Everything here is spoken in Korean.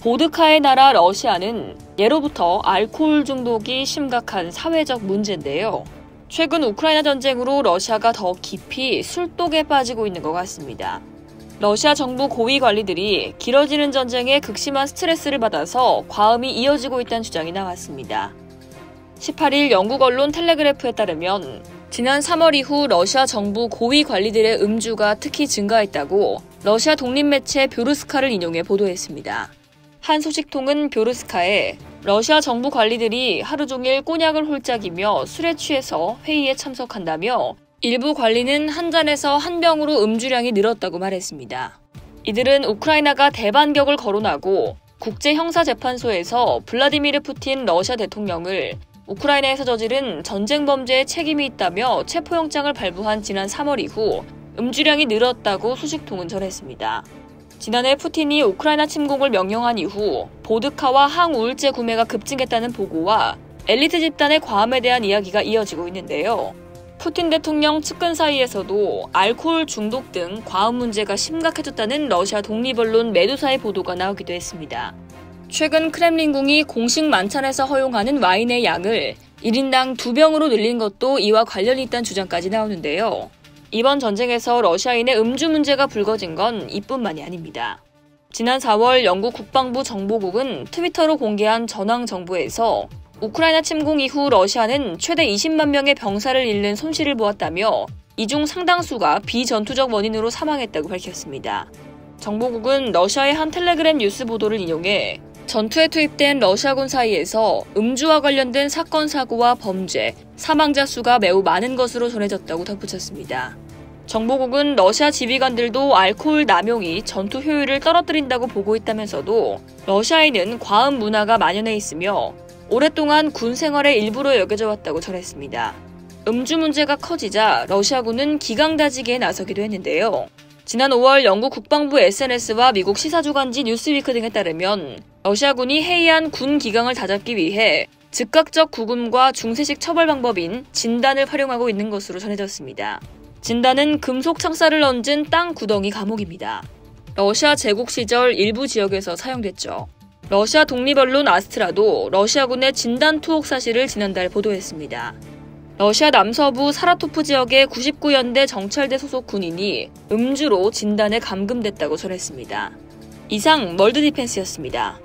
보드카의 나라 러시아는 예로부터 알코올 중독이 심각한 사회적 문제인데요. 최근 우크라이나 전쟁으로 러시아가 더 깊이 술독에 빠지고 있는 것 같습니다. 러시아 정부 고위 관리들이 길어지는 전쟁에 극심한 스트레스를 받아서 과음이 이어지고 있다는 주장이 나왔습니다. 18일 영국 언론 텔레그래프에 따르면 지난 3월 이후 러시아 정부 고위 관리들의 음주가 특히 증가했다고 러시아 독립매체 벼르스카를 인용해 보도했습니다. 한 소식통은 벼르스카에 러시아 정부 관리들이 하루 종일 꼬냑을 홀짝이며 술에 취해서 회의에 참석한다며 일부 관리는 한 잔에서 한 병으로 음주량이 늘었다고 말했습니다. 이들은 우크라이나가 대반격을 거론하고 국제형사재판소에서 블라디미르 푸틴 러시아 대통령을 우크라이나에서 저지른 전쟁 범죄에 책임이 있다며 체포영장을 발부한 지난 3월 이후 음주량이 늘었다고 소식통은 전했습니다. 지난해 푸틴이 우크라이나 침공을 명령한 이후 보드카와 항우울제 구매가 급증했다는 보고와 엘리트 집단의 과음에 대한 이야기가 이어지고 있는데요. 푸틴 대통령 측근 사이에서도 알코올 중독 등 과음 문제가 심각해졌다는 러시아 독립언론 메두사의 보도가 나오기도 했습니다. 최근 크렘린궁이 공식 만찬에서 허용하는 와인의 양을 1인당 2병으로 늘린 것도 이와 관련이 있다는 주장까지 나오는데요. 이번 전쟁에서 러시아인의 음주 문제가 불거진 건 이뿐만이 아닙니다. 지난 4월 영국 국방부 정보국은 트위터로 공개한 전황 정보에서 우크라이나 침공 이후 러시아는 최대 20만 명의 병사를 잃는 손실을 보았다며 이 중 상당수가 비전투적 원인으로 사망했다고 밝혔습니다. 정보국은 러시아의 한 텔레그램 뉴스 보도를 인용해 전투에 투입된 러시아군 사이에서 음주와 관련된 사건, 사고와 범죄, 사망자 수가 매우 많은 것으로 전해졌다고 덧붙였습니다. 정보국은 러시아 지휘관들도 알코올 남용이 전투 효율을 떨어뜨린다고 보고 있다면서도 러시아에는 과음 문화가 만연해 있으며 오랫동안 군 생활의 일부로 여겨져 왔다고 전했습니다. 음주 문제가 커지자 러시아군은 기강 다지기에 나서기도 했는데요. 지난 5월 영국 국방부 SNS와 미국 시사주간지 뉴스위크 등에 따르면 러시아군이 해이한 군 기강을 다잡기 위해 즉각적 구금과 중세식 처벌 방법인 진단을 활용하고 있는 것으로 전해졌습니다. 진단은 금속 창살을 얹은 땅 구덩이 감옥입니다. 러시아 제국 시절 일부 지역에서 사용됐죠. 러시아 독립언론 아스트라도 러시아군의 진단 투옥 사실을 지난달 보도했습니다. 러시아 남서부 사라토프 지역의 99연대 정찰대 소속 군인이 음주로 진단에 감금됐다고 전했습니다. 이상 월드디펜스였습니다.